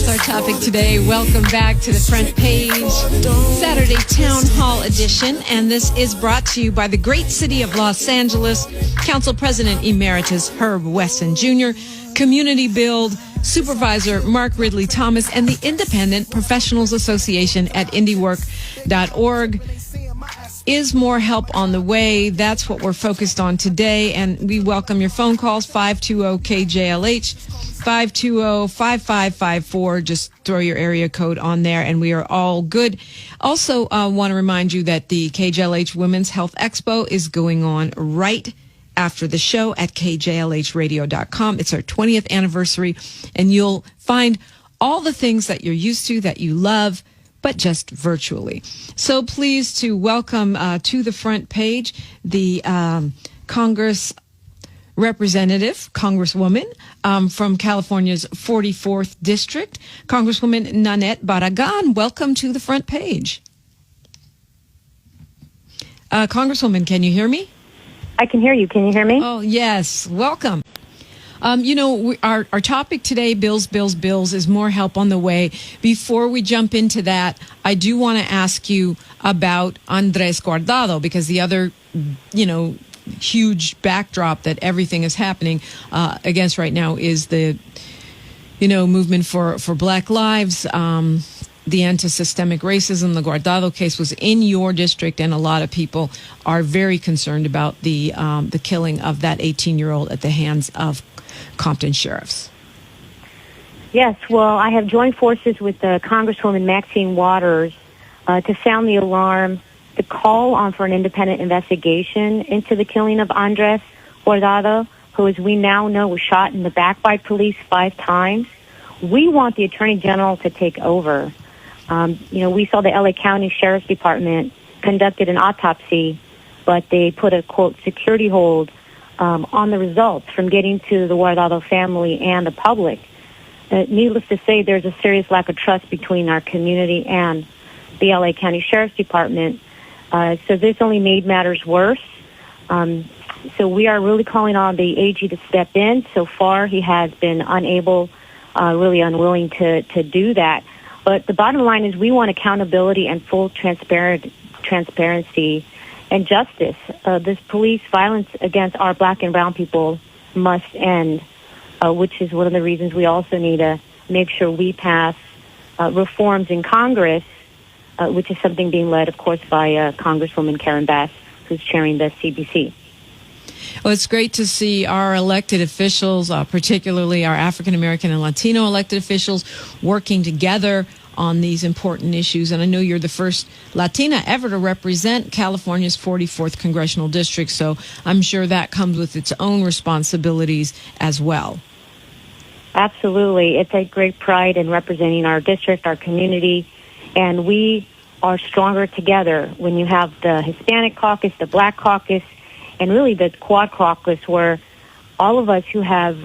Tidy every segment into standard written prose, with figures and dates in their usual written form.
our topic today. Welcome back to the Front Page, Saturday Town Hall edition. And this is brought to you by the great city of Los Angeles, Council President Emeritus Herb Wesson Jr., Community Build Supervisor Mark Ridley Thomas, and the Independent Professionals Association at indiework.org. Is more help on the way? That's what we're focused on today, and we welcome your phone calls, 520-KJLH, 520-5554. Just throw your area code on there, and we are all good. Also, want to remind you that the KJLH Women's Health Expo is going on right after the show at kjlhradio.com. It's our 20th anniversary, and you'll find all the things that you're used to, that you love, but just virtually. So pleased to welcome to the front page the Congress representative, Congresswoman from California's 44th District, Congresswoman Nanette Barragán. Welcome to the front page. Congresswoman, can you hear me? I can hear you. Can you hear me? Oh, yes. Welcome. Our topic today, bills, is more help on the way. Before we jump into that, I do want to ask you about Andrés Guardado, because the other, huge backdrop that everything is happening against right now is the, movement for Black lives, the anti-systemic racism. The Guardado case was in your district, and a lot of people are very concerned about the killing of that 18-year-old at the hands of Compton sheriffs. Yes, well, I have joined forces with Congresswoman Maxine Waters to sound the alarm, to call on for an independent investigation into the killing of Andrés Guardado, who, as we now know, was shot in the back by police 5 times. We want the Attorney General to take over. We saw the LA County Sheriff's Department conducted an autopsy, but they put a, quote, security hold on the results from getting to the Guardado family and the public. Needless to say, there's a serious lack of trust between our community and the LA County Sheriff's Department. So this only made matters worse. So we are really calling on the AG to step in. So far, he has been unable, really unwilling to do that. But the bottom line is we want accountability and full transparency and justice. This police violence against our Black and brown people must end, which is one of the reasons we also need to make sure we pass reforms in Congress, which is something being led, of course, by Congresswoman Karen Bass, who's chairing the CBC. Well, it's great to see our elected officials, particularly our African-American and Latino elected officials, working together on these important issues. And I know you're the first Latina ever to represent California's 44th Congressional District, so I'm sure that comes with its own responsibilities as well. Absolutely. It's a great pride in representing our district, our community, and we are stronger together when you have the Hispanic caucus, the Black caucus, and really the Quad caucus, where all of us who have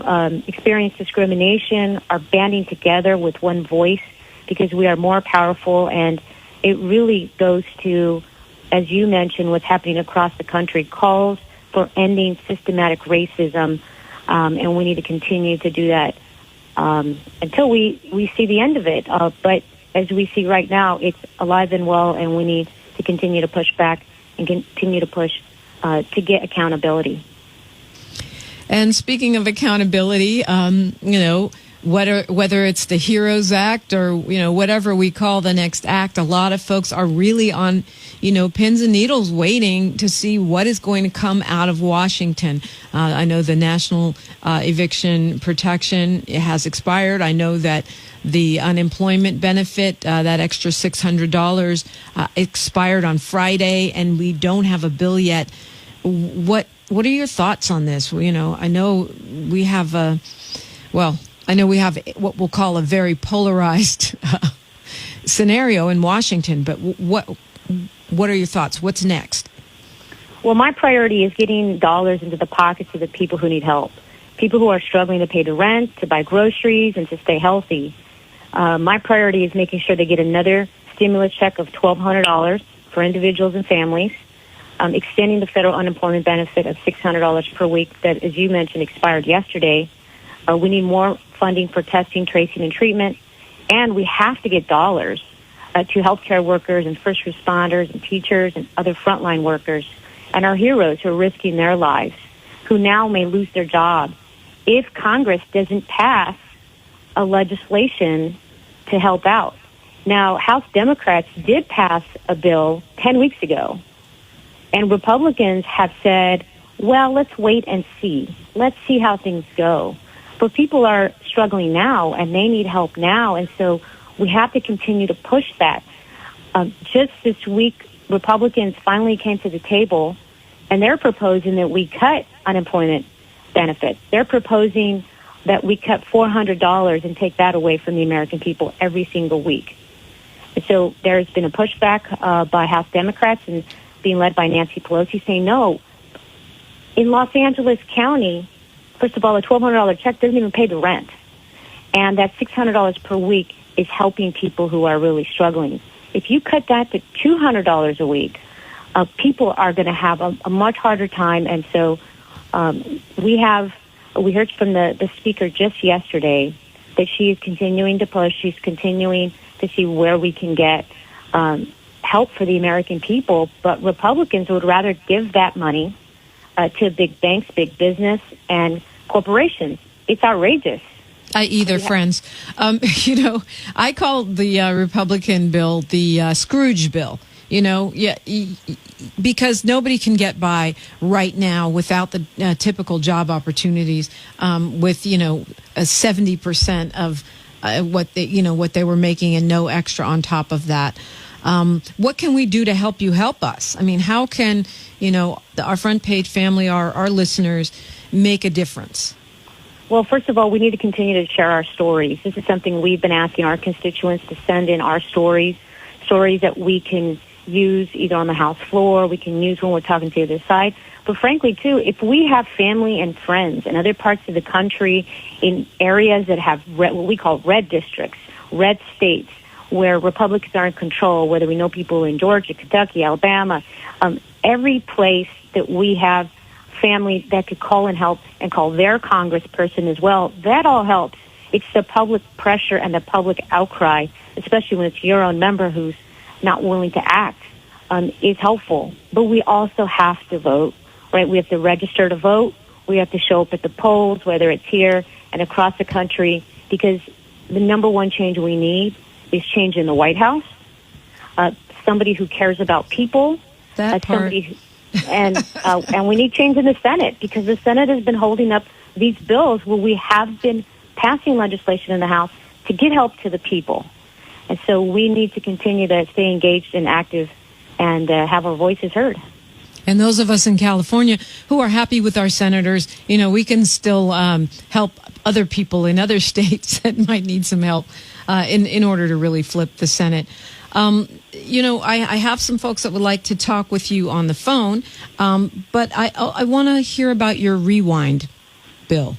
experienced discrimination are banding together with one voice, because we are more powerful. And it really goes to, as you mentioned, what's happening across the country, calls for ending systematic racism, and we need to continue to do that until we see the end of it. But as we see right now, it's alive and well, and we need to continue to push back and continue to push to get accountability. And speaking of accountability, whether it's the HEROES Act or, whatever we call the next act, a lot of folks are really on, pins and needles waiting to see what is going to come out of Washington. I know the national eviction protection has expired. I know that the unemployment benefit, that extra $600, expired on Friday, and we don't have a bill yet. What are your thoughts on this? I know we have what we'll call a very polarized scenario in Washington, but what are your thoughts? What's next? Well, my priority is getting dollars into the pockets of the people who need help, people who are struggling to pay the rent, to buy groceries, and to stay healthy. My priority is making sure they get another stimulus check of $1,200 for individuals and families, extending the federal unemployment benefit of $600 per week that, as you mentioned, expired yesterday. We need more funding for testing, tracing, and treatment, And we have to get dollars to healthcare workers and first responders and teachers and other frontline workers and our heroes who are risking their lives, who now may lose their job if Congress doesn't pass a legislation to help out. Now, House Democrats did pass a bill 10 weeks ago, and Republicans have said, well, let's wait and see. Let's see how things go. But people are struggling now, and they need help now, and so we have to continue to push that. Just this week, Republicans finally came to the table, and they're proposing that we cut unemployment benefits. They're proposing that we cut $400 and take that away from the American people every single week. And so there's been a pushback by House Democrats and being led by Nancy Pelosi saying, no, in Los Angeles County, first of all, a $1,200 check doesn't even pay the rent. And that $600 per week is helping people who are really struggling. If you cut that to $200 a week, people are going to have a much harder time. And so we heard from the speaker just yesterday that she is continuing to push. She's continuing to see where we can get help for the American people. But Republicans would rather give that money to big banks, big business, and corporations. It's outrageous. Friends. I call the Republican bill the Scrooge bill. Because nobody can get by right now without the typical job opportunities with 70% of what they were making and no extra on top of that. What can we do to help you help us? I mean, how can our front page family, our listeners, make a difference? Well, first of all, we need to continue to share our stories. This is something we've been asking our constituents to send in our stories that we can use either on the House floor, we can use when we're talking to the other side. But frankly, too, if we have family and friends in other parts of the country in areas that have what we call red districts, red states, where Republicans are in control, whether we know people in Georgia, Kentucky, Alabama, every place that we have family that could call and help and call their congressperson as well, that all helps. It's the public pressure and the public outcry, especially when it's your own member who's not willing to act, is helpful. But we also have to vote, right? We have to register to vote. We have to show up at the polls, whether it's here and across the country, because the number one change we need is change in the White House, somebody who cares about people, and we need change in the Senate, because the Senate has been holding up these bills where we have been passing legislation in the House to get help to the people. And so we need to continue to stay engaged and active and have our voices heard. And those of us in California who are happy with our senators, we can still help other people in other states that might need some help in order to really flip the Senate. I have some folks that would like to talk with you on the phone, but I want to hear about your rewind bill.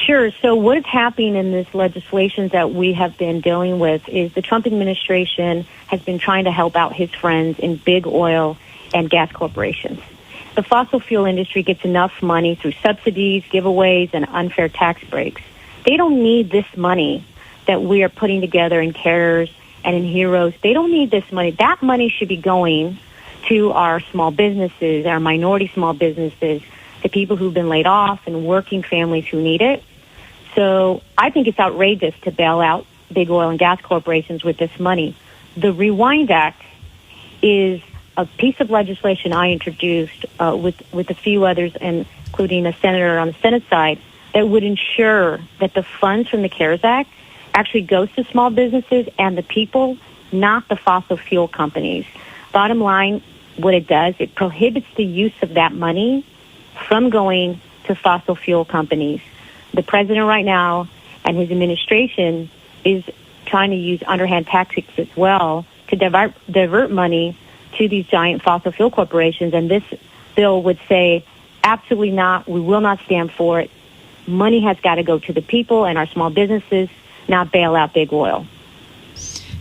Sure. So what is happening in this legislation that we have been dealing with is the Trump administration has been trying to help out his friends in big oil and gas corporations. The fossil fuel industry gets enough money through subsidies, giveaways, and unfair tax breaks. They don't need this money that we are putting together in CARES and in HEROES. They don't need this money. That money should be going to our small businesses, our minority small businesses, the people who've been laid off and working families who need it. So I think it's outrageous to bail out big oil and gas corporations with this money. The Rewind Act is a piece of legislation I introduced with a few others, including a senator on the Senate side, that would ensure that the funds from the CARES Act actually goes to small businesses and the people, not the fossil fuel companies. Bottom line, what it does, it prohibits the use of that money from going to fossil fuel companies. The president right now and his administration is trying to use underhand tactics as well to divert money to these giant fossil fuel corporations. And this bill would say, absolutely not. We will not stand for it. Money has got to go to the people and our small businesses, not bail out big oil.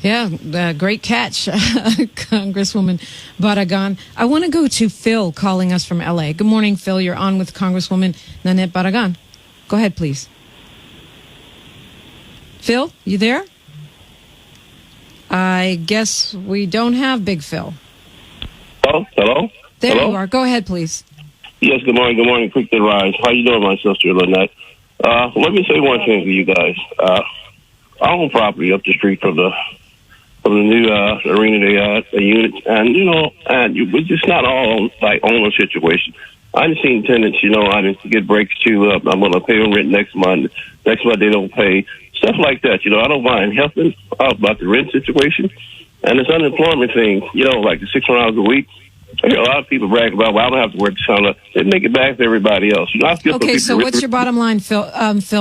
Yeah, great catch, Congresswoman Barragán. I want to go to Phil calling us from L.A. Good morning, Phil. You're on with Congresswoman Nanette Barragán. Go ahead, please. Phil, you there? I guess we don't have Big Phil. Oh, hello? There Hello? you are. Go ahead, please. Yes, good morning. Good morning. Quick to rise. How you doing, my sister, Lynette? Let me say one thing to you guys. I own property up the street from the new arena they had, a unit, and it's just not all like owner situation. I done seen tenants, I didn't get breaks too. I'm going to pay them rent next month. Next month they don't pay. Stuff like that. I don't mind helping out about the rent situation. And this unemployment thing, like the 600 hours a week. I hear a lot of people brag about, well, I don't have to work this time. They make it back to everybody else. I feel okay, so what's your bottom line, Phil?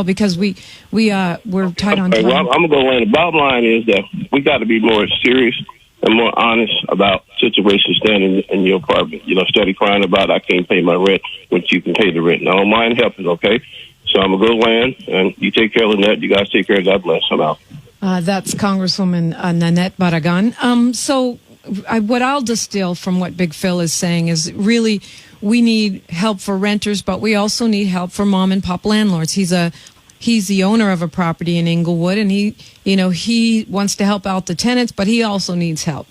Because we're tight on time. Well, I'm going to go in. The bottom line is that we got to be more serious and more honest about situations standing in your apartment. Steady crying about I can't pay my rent when you can pay the rent. And I don't mind helping, okay? So I'm going to go land, and you take care of Lynette. You guys take care of God bless. I'm out. That's Congresswoman Nanette Barragán. So what I'll distill from what Big Phil is saying is really we need help for renters, but we also need help for mom and pop landlords. He's the owner of a property in Inglewood, and he wants to help out the tenants, but he also needs help.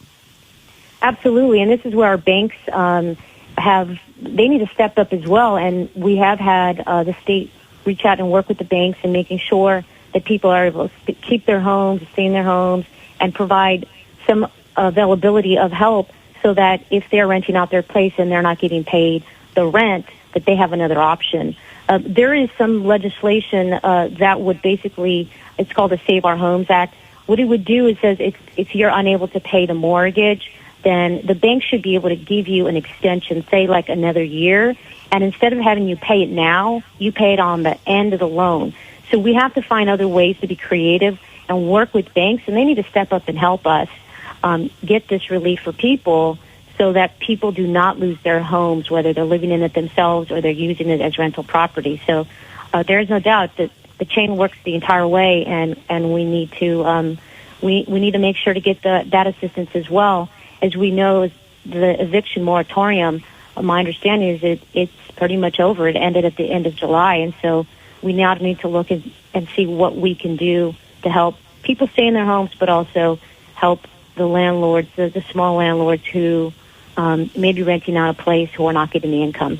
Absolutely, and this is where our banks they need to step up as well, and we have had the state reach out and work with the banks and making sure that people are able to keep their homes, stay in their homes, and provide some availability of help so that if they're renting out their place and they're not getting paid the rent, that they have another option. There is some legislation that would basically, it's called the Save Our Homes Act. What it would do is says if you're unable to pay the mortgage, then the bank should be able to give you an extension, say like another year, and instead of having you pay it now, you pay it on the end of the loan. So we have to find other ways to be creative and work with banks, and they need to step up and help us get this relief for people so that people do not lose their homes, whether they're living in it themselves or they're using it as rental property. So there is no doubt that the chain works the entire way, and we need to we need to make sure to get that assistance as well. As we know, the eviction moratorium, my understanding is it's pretty much over. It ended at the end of July, and so we now need to look and see what we can do to help people stay in their homes, but also help the landlords, the small landlords who may be renting out a place who are not getting the income.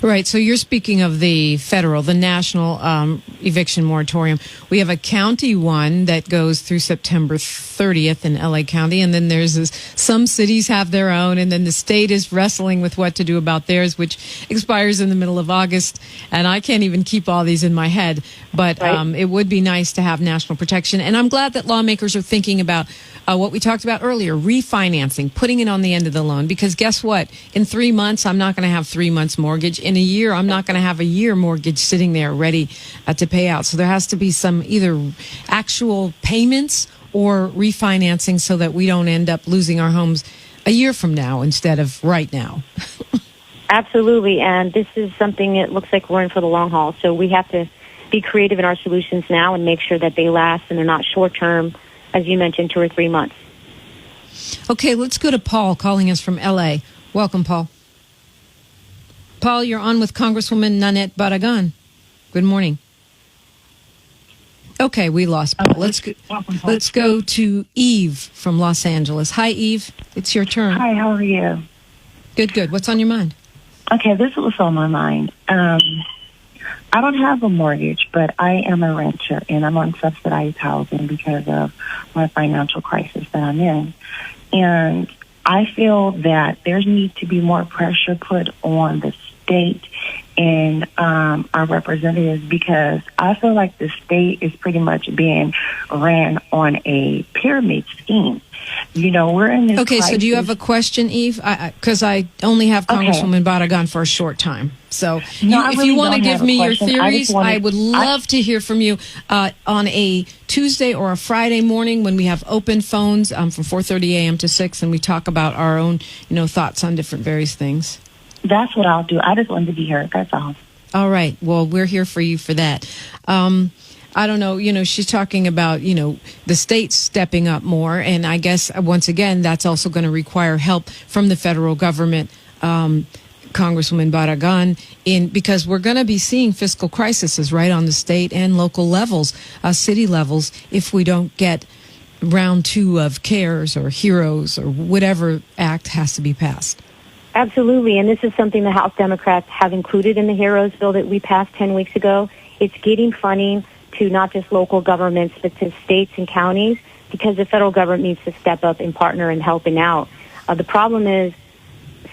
Right. So you're speaking of the national eviction moratorium. We have a county one that goes through September 30th in LA County. And then some cities have their own. And then the state is wrestling with what to do about theirs, which expires in the middle of August. And I can't even keep all these in my head. But right. It would be nice to have national protection. And I'm glad that lawmakers are thinking about what we talked about earlier, refinancing, putting it on the end of the loan. Because guess what? In 3 months, I'm not going to have 3 months mortgage. In a year, I'm not going to have a year mortgage sitting there ready to pay out. So there has to be some either actual payments or refinancing so that we don't end up losing our homes a year from now instead of right now. Absolutely. And this is something it looks like we're in for the long haul. So we have to be creative in our solutions now and make sure that they last and they're not short-term, as you mentioned, 2 or 3 months. Okay, let's go to Paul calling us from L.A. Welcome, Paul. Paul, you're on with Congresswoman Nanette Barragán. Good morning. Okay, we lost Paul. Let's go to Eve from Los Angeles. Hi, Eve. It's your turn. Hi, how are you? Good. What's on your mind? Okay, this was on my mind. I don't have a mortgage, but I am a renter, and I'm on subsidized housing because of my financial crisis that I'm in. And I feel that there needs to be more pressure put on the state and our representatives, because I feel like the state is pretty much being ran on a pyramid scheme. We're in this crisis. So do you have a question, Eve? Because I only have Congresswoman Barragán for a short time. So if you want to give me your theories, I would love to hear from you on a Tuesday or a Friday morning when we have open phones from 4:30 a.m. to 6, and we talk about our own, thoughts on different various things. That's what I'll do. I just wanted to be heard. That's all. All right. Well, we're here for you for that. I don't know, she's talking about, the states stepping up more. And I guess, once again, that's also going to require help from the federal government, Congresswoman Barragán, because we're going to be seeing fiscal crises right on the state and local levels, city levels, if we don't get round 2 of CARES or HEROES or whatever act has to be passed. Absolutely, and this is something the House Democrats have included in the HEROES bill that we passed 10 weeks ago. It's getting funding to not just local governments, but to states and counties, because the federal government needs to step up and partner in helping out. The problem is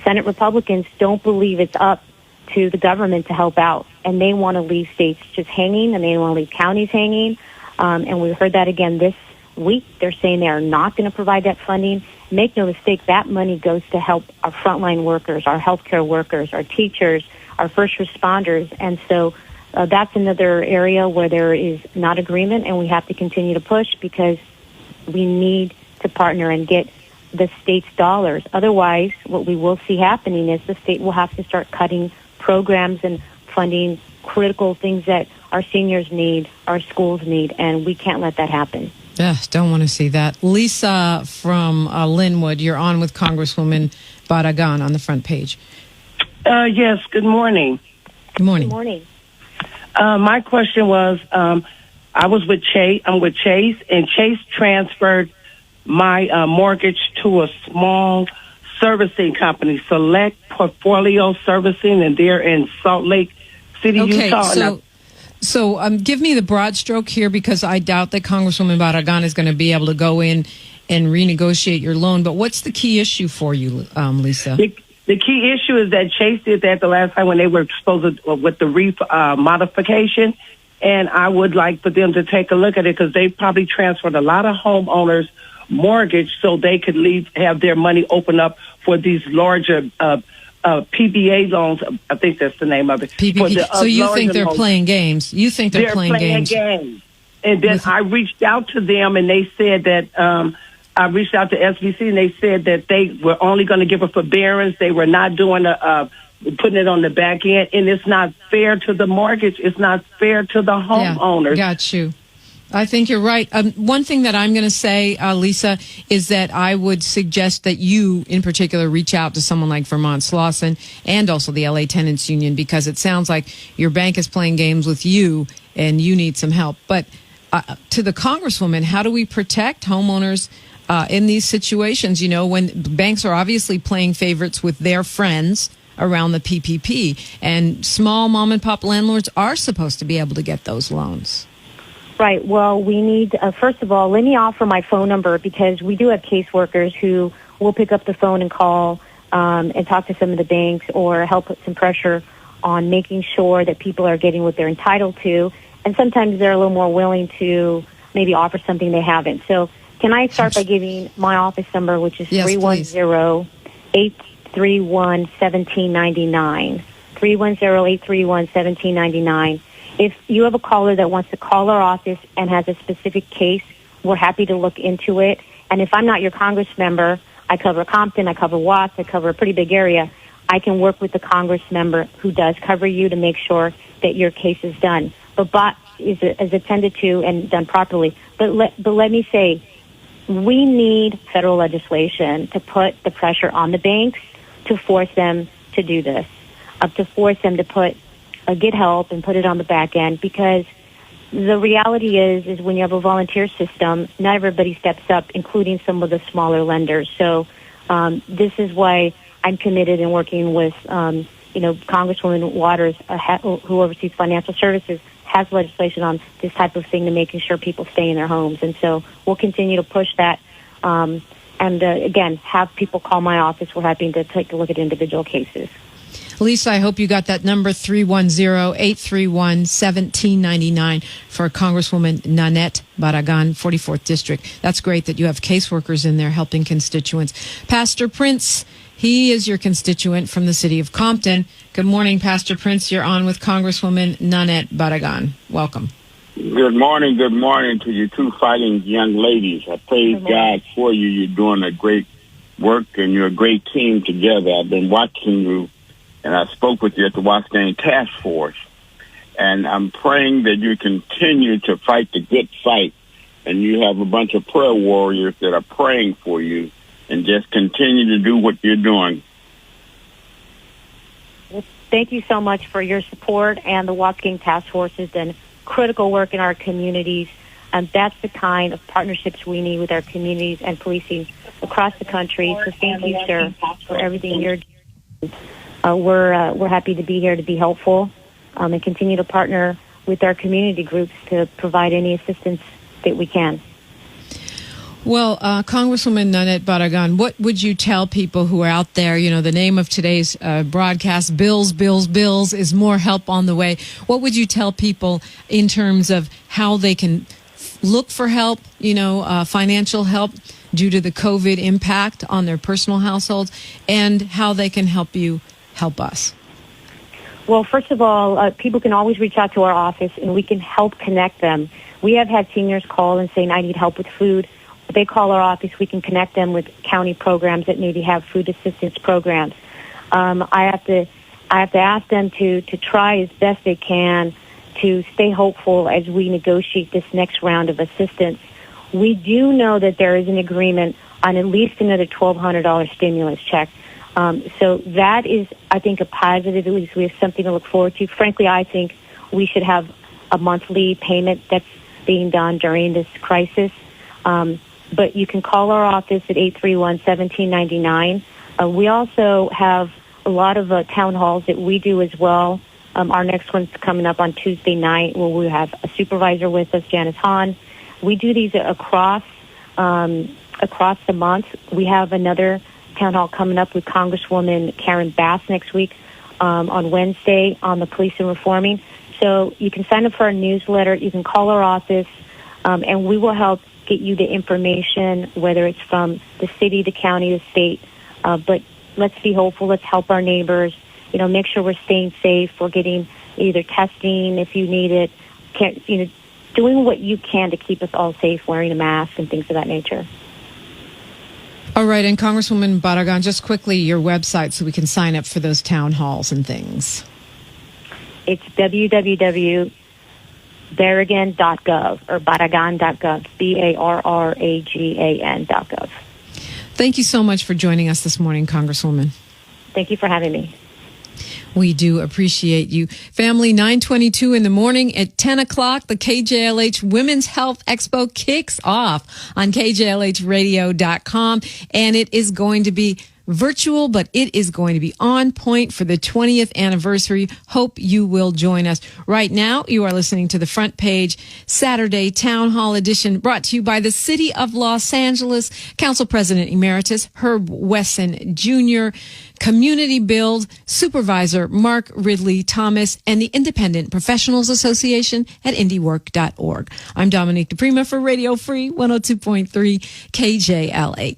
Senate Republicans don't believe it's up to the government to help out, and they want to leave states just hanging, and they want to leave counties hanging. And we heard that again this week. They're saying they are not going to provide that funding. Make no mistake, that money goes to help our frontline workers, our healthcare workers, our teachers, our first responders. And so that's another area where there is not agreement, and we have to continue to push because we need to partner and get the state's dollars. Otherwise, what we will see happening is the state will have to start cutting programs and funding critical things that our seniors need, our schools need, and we can't let that happen. Yeah, don't want to see that. Lisa from Linwood, you're on with Congresswoman Barragan on the front page. Yes, good morning. Good morning. Good morning. My question was, I was with Chase. I'm with Chase, and Chase transferred my mortgage to a small servicing company, Select Portfolio Servicing, and they're in Salt Lake City, Utah. So give me the broad stroke here, because I doubt that Congresswoman Barragan is going to be able to go in and renegotiate your loan. But what's the key issue for you, Lisa? The key issue is that Chase did that the last time when they were supposed to, with the modification. And I would like for them to take a look at it, because they probably transferred a lot of homeowners' mortgage so they could have their money open up for these larger PBA loans. I think that's the name of it. PPP. So you think they're playing games? You think they're playing games? And then I reached out to them, and they said that I reached out to SBC, and they said that they were only going to give a forbearance. They were not doing putting it on the back end, and it's not fair to the mortgage. It's not fair to the homeowners. Yeah, got you. I think you're right. One thing that I'm going to say, Lisa, is that I would suggest that you, in particular, reach out to someone like Vermont Slauson and also the LA Tenants Union, because it sounds like your bank is playing games with you and you need some help. But to the Congresswoman, how do we protect homeowners in these situations? You know, when banks are obviously playing favorites with their friends around the PPP, and small mom and pop landlords are supposed to be able to get those loans. Right. Well, we need, first of all, let me offer my phone number, because we do have caseworkers who will pick up the phone and call and talk to some of the banks or help put some pressure on making sure that people are getting what they're entitled to. And sometimes they're a little more willing to maybe offer something they haven't. So can I start by giving my office number, which is 310-831-1799. 310-831-1799. If you have a caller that wants to call our office and has a specific case, we're happy to look into it. And if I'm not your Congress member, I cover Compton, I cover Watts, I cover a pretty big area, I can work with the Congress member who does cover you to make sure that your case is done. But is attended to and done properly. But let me say, we need federal legislation to put the pressure on the banks to force them to do this, to force them to get help and put it on the back end, because the reality is when you have a volunteer system, not everybody steps up, including some of the smaller lenders. So this is why I'm committed in working with, Congresswoman Waters, who oversees financial services, has legislation on this type of thing to making sure people stay in their homes. And so we'll continue to push that. And again, have people call my office. We're happy to take a look at individual cases. Lisa, I hope you got that number, 310-831-1799 for Congresswoman Nanette Barragán, 44th District. That's great that you have caseworkers in there helping constituents. Pastor Prince, he is your constituent from the city of Compton. Good morning, Pastor Prince. You're on with Congresswoman Nanette Barragán. Welcome. Good morning to you two fighting young ladies. I praise God for you. You're doing a great work, and you're a great team together. I've been watching you, and I spoke with you at the Washington Task Force. And I'm praying that you continue to fight the good fight, and you have a bunch of prayer warriors that are praying for you, and just continue to do what you're doing. Well, thank you so much for your support, and the Washington Task Force has done critical work in our communities. That's the kind of partnerships we need with our communities and policing across the country. So thank you, sir, for everything you're doing. We're happy to be here to be helpful and continue to partner with our community groups to provide any assistance that we can. Well, Congresswoman Nanette Barragán, what would you tell people who are out there? You know, the name of today's broadcast, Bills, Bills, Bills, is more help on the way. What would you tell people in terms of how they can look for help, financial help due to the COVID impact on their personal households, and how they can help you help us? Well, first of all, people can always reach out to our office, and we can help connect them. We have had seniors call and saying, I need help with food. If they call our office, we can connect them with county programs that maybe have food assistance programs. I have to ask them to try as best they can to stay hopeful as we negotiate this next round of assistance. We do know that there is an agreement on at least another $1,200 stimulus check. So that is, I think, a positive. At least we have something to look forward to. Frankly, I think we should have a monthly payment that's being done during this crisis. But you can call our office at 831-1799. We also have a lot of town halls that we do as well. Our next one's coming up on Tuesday night, where we have a supervisor with us, Janice Hahn. We do these across the month. We have another town hall coming up with Congresswoman Karen Bass next week on Wednesday on the police and reforming. So you can sign up for our newsletter. You can call our office, and we will help get you the information, whether it's from the city, the county, the state. But let's be hopeful. Let's help our neighbors. Make sure we're staying safe. We're getting either testing if you need it, doing what you can to keep us all safe, wearing a mask and things of that nature. All right. And Congresswoman Barragán, just quickly, your website so we can sign up for those town halls and things. It's www.barragan.gov or barragan.gov, BARRAGAN.gov. Thank you so much for joining us this morning, Congresswoman. Thank you for having me. We do appreciate you. Family, 9:22 in the morning at 10 o'clock, the KJLH Women's Health Expo kicks off on KJLHradio.com. And it is going to be virtual, but it is going to be on point for the 20th anniversary. Hope you will join us. Right now, you are listening to the Front Page Saturday Town Hall Edition, brought to you by the City of Los Angeles, Council President Emeritus Herb Wesson Jr., Community Build Supervisor Mark Ridley Thomas, and the Independent Professionals Association at indiework.org. I'm Dominique DiPrima for Radio Free 102.3 KJLH.